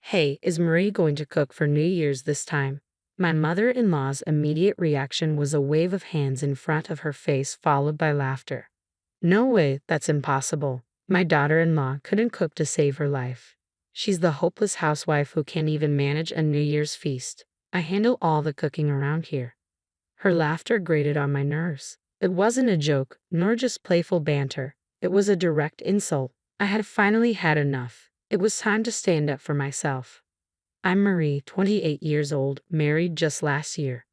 Hey, is Marie going to cook for New Year's this time? My mother-in-law's immediate reaction was a wave of hands in front of her face followed by laughter. No way, that's impossible. My daughter-in-law couldn't cook to save her life. She's the hopeless housewife who can't even manage a New Year's feast. I handle all the cooking around here. Her laughter grated on my nerves. It wasn't a joke, nor just playful banter. It was a direct insult. I had finally had enough. It was time to stand up for myself. I'm Marie, 28 years old, married just last year.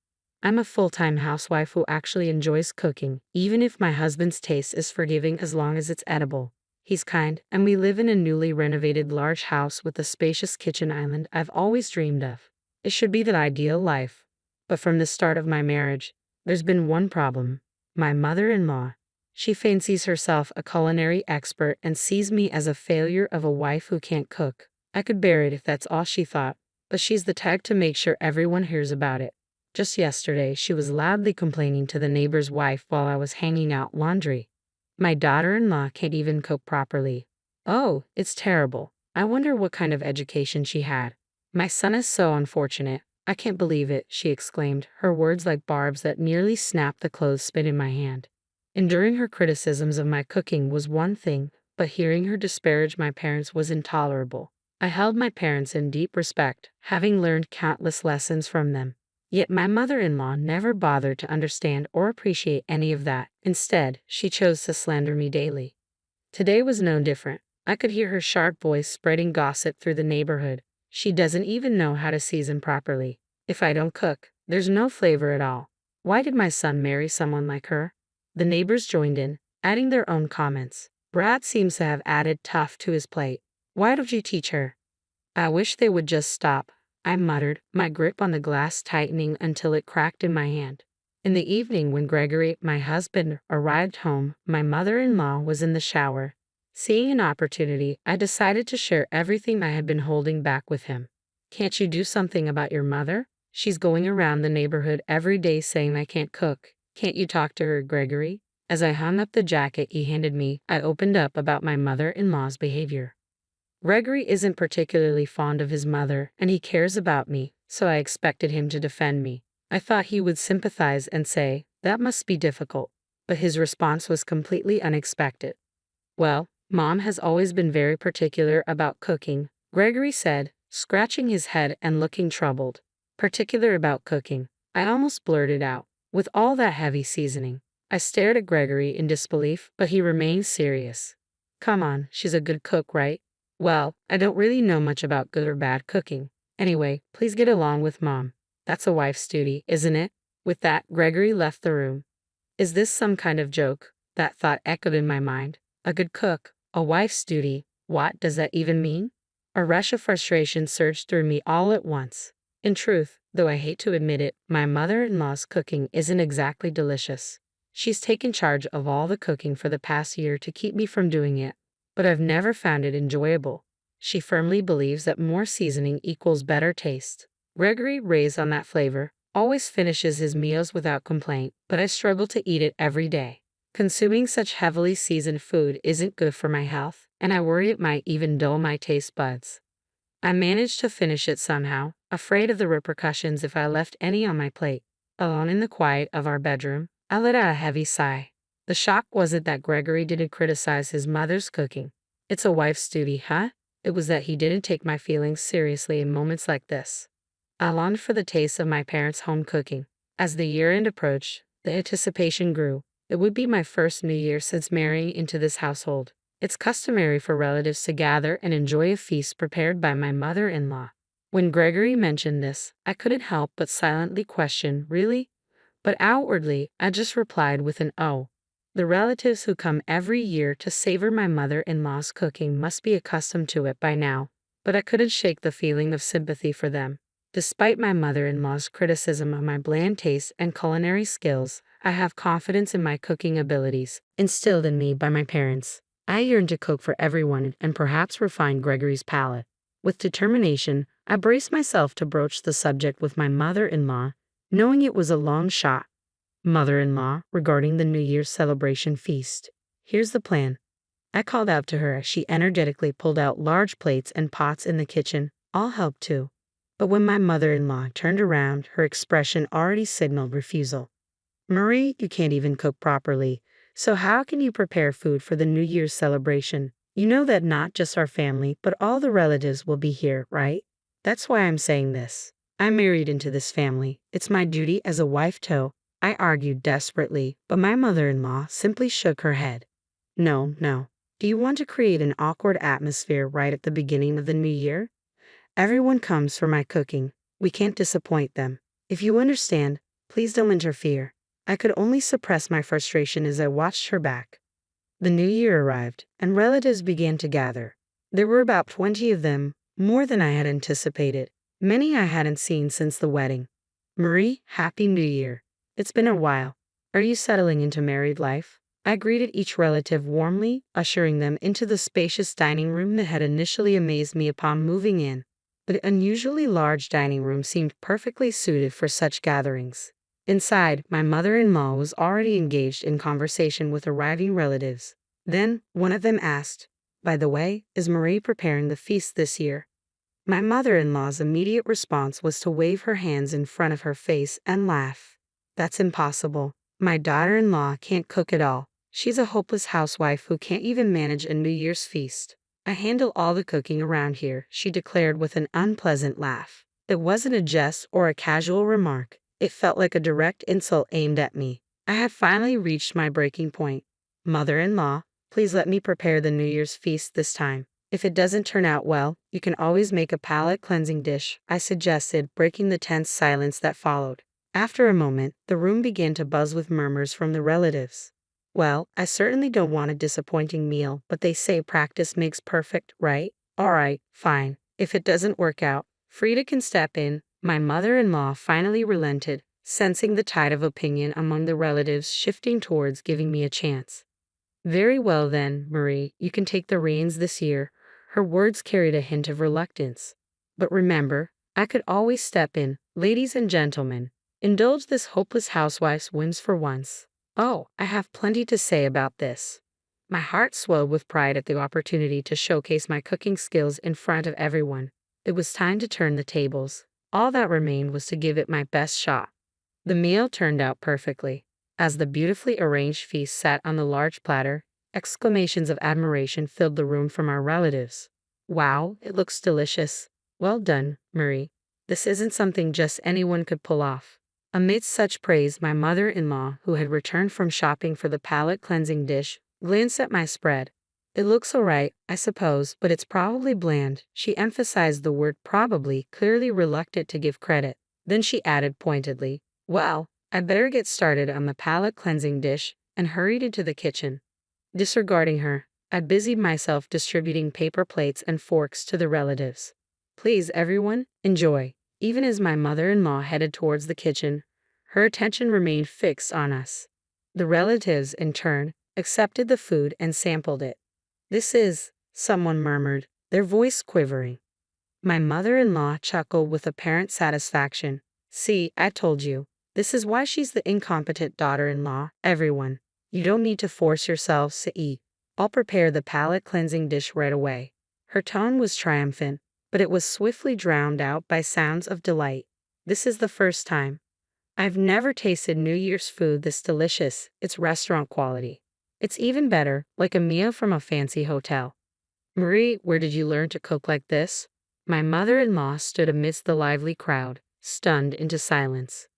I'm a full-time housewife who actually enjoys cooking, even if my husband's taste is forgiving as long as it's edible. He's kind, and we live in a newly renovated large house with a spacious kitchen island I've always dreamed of. It should be the ideal life. But from the start of my marriage, there's been one problem. My mother-in-law. She fancies herself a culinary expert and sees me as a failure of a wife who can't cook. I could bear it if that's all she thought, but she's the type to make sure everyone hears about it. Just yesterday, she was loudly complaining to the neighbor's wife while I was hanging out laundry. My daughter-in-law can't even cook properly. Oh, it's terrible. I wonder what kind of education she had. My son is so unfortunate. I can't believe it, she exclaimed, her words like barbs that nearly snapped the clothespin in my hand. Enduring her criticisms of my cooking was one thing, but hearing her disparage my parents was intolerable. I held my parents in deep respect, having learned countless lessons from them. Yet my mother-in-law never bothered to understand or appreciate any of that. Instead, she chose to slander me daily. Today was no different. I could hear her sharp voice spreading gossip through the neighborhood. She doesn't even know how to season properly. If I don't cook, there's no flavor at all. Why did my son marry someone like her? The neighbors joined in, adding their own comments. Brad seems to have added tough to his plate. Why don't you teach her? I wish they would just stop, I muttered, my grip on the glass tightening until it cracked in my hand. In the evening when Gregory, my husband, arrived home, my mother-in-law was in the shower. Seeing an opportunity, I decided to share everything I had been holding back with him. Can't you do something about your mother? She's going around the neighborhood every day saying I can't cook. Can't you talk to her, Gregory? As I hung up the jacket he handed me, I opened up about my mother-in-law's behavior. Gregory isn't particularly fond of his mother, and he cares about me, so I expected him to defend me. I thought he would sympathize and say, that must be difficult. But his response was completely unexpected. Well, Mom has always been very particular about cooking, Gregory said, scratching his head and looking troubled. Particular about cooking, I almost blurted out. With all that heavy seasoning. I stared at Gregory in disbelief, but he remained serious. Come on, she's a good cook, right? Well, I don't really know much about good or bad cooking. Anyway, please get along with Mom. That's a wife's duty, isn't it? With that, Gregory left the room. Is this some kind of joke? That thought echoed in my mind. A good cook, a wife's duty. What does that even mean? A rush of frustration surged through me all at once. In truth, though I hate to admit it, my mother-in-law's cooking isn't exactly delicious. She's taken charge of all the cooking for the past year to keep me from doing it, but I've never found it enjoyable. She firmly believes that more seasoning equals better taste. Gregory, raised on that flavor, always finishes his meals without complaint, but I struggle to eat it every day. Consuming such heavily seasoned food isn't good for my health, and I worry it might even dull my taste buds. I managed to finish it somehow, afraid of the repercussions if I left any on my plate. Alone in the quiet of our bedroom, I let out a heavy sigh. The shock wasn't that Gregory didn't criticize his mother's cooking. It's a wife's duty, huh? It was that he didn't take my feelings seriously in moments like this. I longed for the taste of my parents' home cooking. As the year-end approached, the anticipation grew. It would be my first New Year since marrying into this household. It's customary for relatives to gather and enjoy a feast prepared by my mother-in-law. When Gregory mentioned this, I couldn't help but silently question, really? But outwardly, I just replied with an "oh." The relatives who come every year to savor my mother-in-law's cooking must be accustomed to it by now, but I couldn't shake the feeling of sympathy for them. Despite my mother-in-law's criticism of my bland taste and culinary skills, I have confidence in my cooking abilities, instilled in me by my parents. I yearned to cook for everyone and perhaps refine Gregory's palate. With determination, I braced myself to broach the subject with my mother-in-law, knowing it was a long shot. Mother-in-law, regarding the New Year's celebration feast. Here's the plan. I called out to her as she energetically pulled out large plates and pots in the kitchen, I'll help too. But when my mother-in-law turned around, her expression already signaled refusal. Marie, you can't even cook properly. So how can you prepare food for the New Year's celebration? You know that not just our family, but all the relatives will be here, right? That's why I'm saying this. I'm married into this family. It's my duty as a wife to. I argued desperately, but my mother-in-law simply shook her head. No, no. Do you want to create an awkward atmosphere right at the beginning of the new year? Everyone comes for my cooking. We can't disappoint them. If you understand, please don't interfere. I could only suppress my frustration as I watched her back. The new year arrived, and relatives began to gather. There were about 20 of them, more than I had anticipated. Many I hadn't seen since the wedding. Marie, Happy New Year. It's been a while. Are you settling into married life? I greeted each relative warmly, ushering them into the spacious dining room that had initially amazed me upon moving in. The unusually large dining room seemed perfectly suited for such gatherings. Inside, my mother-in-law was already engaged in conversation with arriving relatives. Then, one of them asked, "By the way, is Marie preparing the feast this year?" My mother-in-law's immediate response was to wave her hands in front of her face and laugh. "That's impossible. My daughter-in-law can't cook at all. She's a hopeless housewife who can't even manage a New Year's feast. I handle all the cooking around here," she declared with an unpleasant laugh. It wasn't a jest or a casual remark. It felt like a direct insult aimed at me. I had finally reached my breaking point. "Mother-in-law, please let me prepare the New Year's feast this time. If it doesn't turn out well, you can always make a palate-cleansing dish," I suggested, breaking the tense silence that followed. After a moment, the room began to buzz with murmurs from the relatives. "Well, I certainly don't want a disappointing meal, but they say practice makes perfect, right? All right, fine. If it doesn't work out, Frida can step in." My mother-in-law finally relented, sensing the tide of opinion among the relatives shifting towards giving me a chance. "Very well then, Marie, you can take the reins this year." Her words carried a hint of reluctance. "But remember, I could always step in. Ladies and gentlemen, indulge this hopeless housewife's whims for once." Oh, I have plenty to say about this. My heart swelled with pride at the opportunity to showcase my cooking skills in front of everyone. It was time to turn the tables. All that remained was to give it my best shot. The meal turned out perfectly. As the beautifully arranged feast sat on the large platter, exclamations of admiration filled the room from our relatives. "Wow, it looks delicious. Well done, Marie. This isn't something just anyone could pull off." Amidst such praise, my mother-in-law, who had returned from shopping for the palate-cleansing dish, glanced at my spread. "It looks all right, I suppose, but it's probably bland." She emphasized the word probably, clearly reluctant to give credit. Then she added pointedly, "Well, I'd better get started on the palate-cleansing dish," and hurried into the kitchen. Disregarding her, I busied myself distributing paper plates and forks to the relatives. "Please, everyone, enjoy." Even as my mother-in-law headed towards the kitchen, her attention remained fixed on us. The relatives, in turn, accepted the food and sampled it. "This is," someone murmured, their voice quivering. My mother-in-law chuckled with apparent satisfaction. "See, I told you. This is why she's the incompetent daughter-in-law. Everyone, you don't need to force yourselves to eat. I'll prepare the palate-cleansing dish right away." Her tone was triumphant, but it was swiftly drowned out by sounds of delight. "This is the first time. I've never tasted New Year's food this delicious. It's restaurant quality. It's even better, like a meal from a fancy hotel." "Marie, where did you learn to cook like this?" My mother-in-law stood amidst the lively crowd, stunned into silence.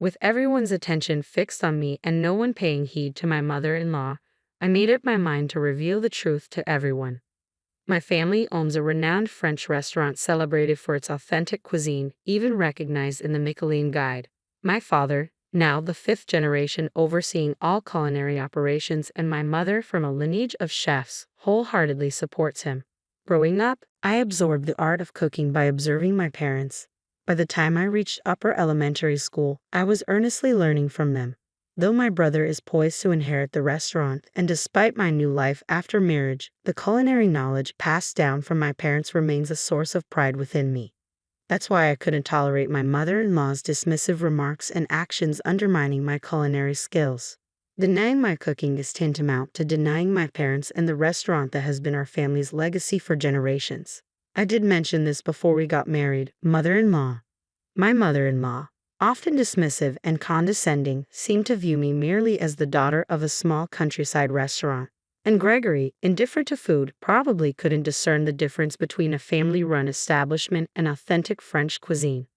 With everyone's attention fixed on me and no one paying heed to my mother-in-law, I made up my mind to reveal the truth to everyone. My family owns a renowned French restaurant celebrated for its authentic cuisine, even recognized in the Michelin Guide. My father, now the fifth generation overseeing all culinary operations, and my mother, from a lineage of chefs, wholeheartedly supports him. Growing up, I absorbed the art of cooking by observing my parents. By the time I reached upper elementary school, I was earnestly learning from them. Though my brother is poised to inherit the restaurant, and despite my new life after marriage, the culinary knowledge passed down from my parents remains a source of pride within me. That's why I couldn't tolerate my mother-in-law's dismissive remarks and actions undermining my culinary skills. Denying my cooking is tantamount to denying my parents and the restaurant that has been our family's legacy for generations. I did mention this before we got married. Mother-in-law. My mother-in-law, often dismissive and condescending, seemed to view me merely as the daughter of a small countryside restaurant. And Gregory, indifferent to food, probably couldn't discern the difference between a family-run establishment and authentic French cuisine.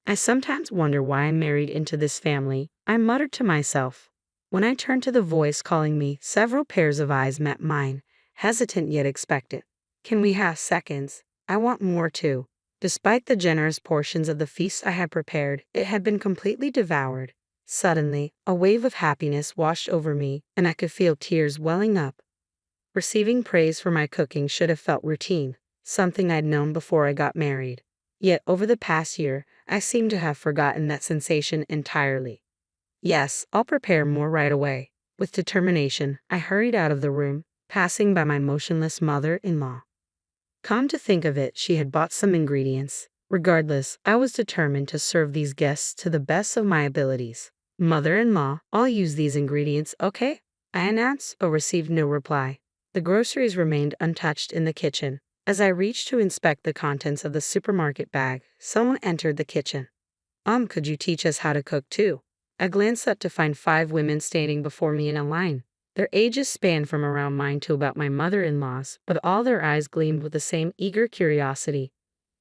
I sometimes wonder why I married into this family, I muttered to myself. When I turned to the voice calling me, several pairs of eyes met mine, hesitant yet expectant. Can we have seconds? I want more too. Despite the generous portions of the feast I had prepared, it had been completely devoured. Suddenly, a wave of happiness washed over me, and I could feel tears welling up. Receiving praise for my cooking should have felt routine, something I'd known before I got married. Yet over the past year, I seem to have forgotten that sensation entirely. Yes, I'll prepare more right away. With determination, I hurried out of the room, passing by my motionless mother-in-law. Come to think of it, she had bought some ingredients. Regardless, I was determined to serve these guests to the best of my abilities. Mother-in-law, I'll use these ingredients, okay? I announced, but received no reply. The groceries remained untouched in the kitchen. As I reached to inspect the contents of the supermarket bag, someone entered the kitchen. Could you teach us how to cook too? I glanced up to find 5 women standing before me in a line. Their ages spanned from around mine to about my mother-in-law's, but all their eyes gleamed with the same eager curiosity.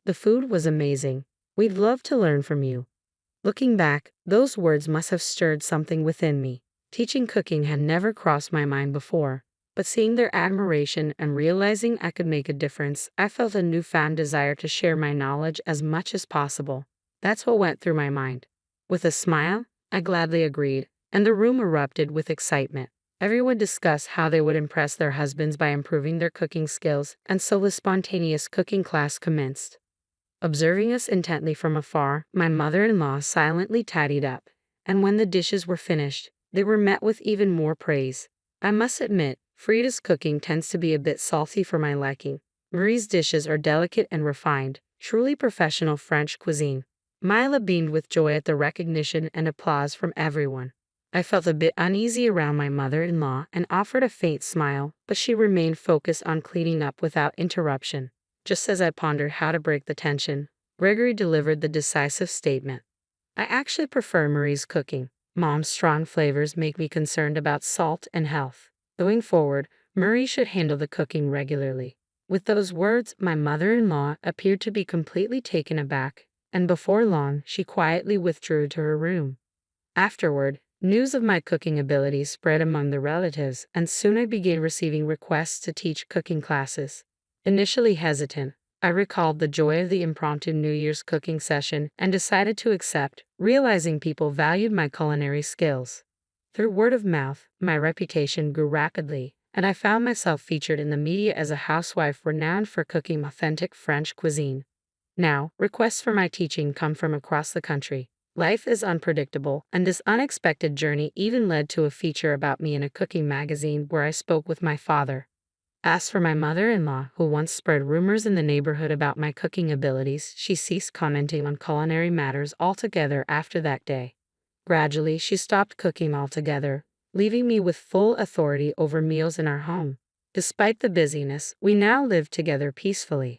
The food was amazing. We'd love to learn from you. Looking back, those words must have stirred something within me. Teaching cooking had never crossed my mind before, but seeing their admiration and realizing I could make a difference, I felt a newfound desire to share my knowledge as much as possible. That's what went through my mind. With a smile, I gladly agreed, and the room erupted with excitement. Everyone discussed how they would impress their husbands by improving their cooking skills, and so the spontaneous cooking class commenced. Observing us intently from afar, my mother-in-law silently tidied up, and when the dishes were finished, they were met with even more praise. I must admit, Frida's cooking tends to be a bit salty for my liking. Marie's dishes are delicate and refined, truly professional French cuisine. Mila beamed with joy at the recognition and applause from everyone. I felt a bit uneasy around my mother-in-law and offered a faint smile, but she remained focused on cleaning up without interruption. Just as I pondered how to break the tension, Gregory delivered the decisive statement. I actually prefer Marie's cooking. Mom's strong flavors make me concerned about salt and health. Going forward, Marie should handle the cooking regularly. With those words, my mother-in-law appeared to be completely taken aback, and before long, she quietly withdrew to her room. Afterward, news of my cooking abilities spread among the relatives, and soon I began receiving requests to teach cooking classes. Initially hesitant, I recalled the joy of the impromptu New Year's cooking session and decided to accept, realizing people valued my culinary skills. Through word of mouth, my reputation grew rapidly, and I found myself featured in the media as a housewife renowned for cooking authentic French cuisine. Now, requests for my teaching come from across the country. Life is unpredictable, and this unexpected journey even led to a feature about me in a cooking magazine where I spoke with my father. As for my mother-in-law, who once spread rumors in the neighborhood about my cooking abilities, she ceased commenting on culinary matters altogether after that day. Gradually, she stopped cooking altogether, leaving me with full authority over meals in our home. Despite the busyness, we now live together peacefully.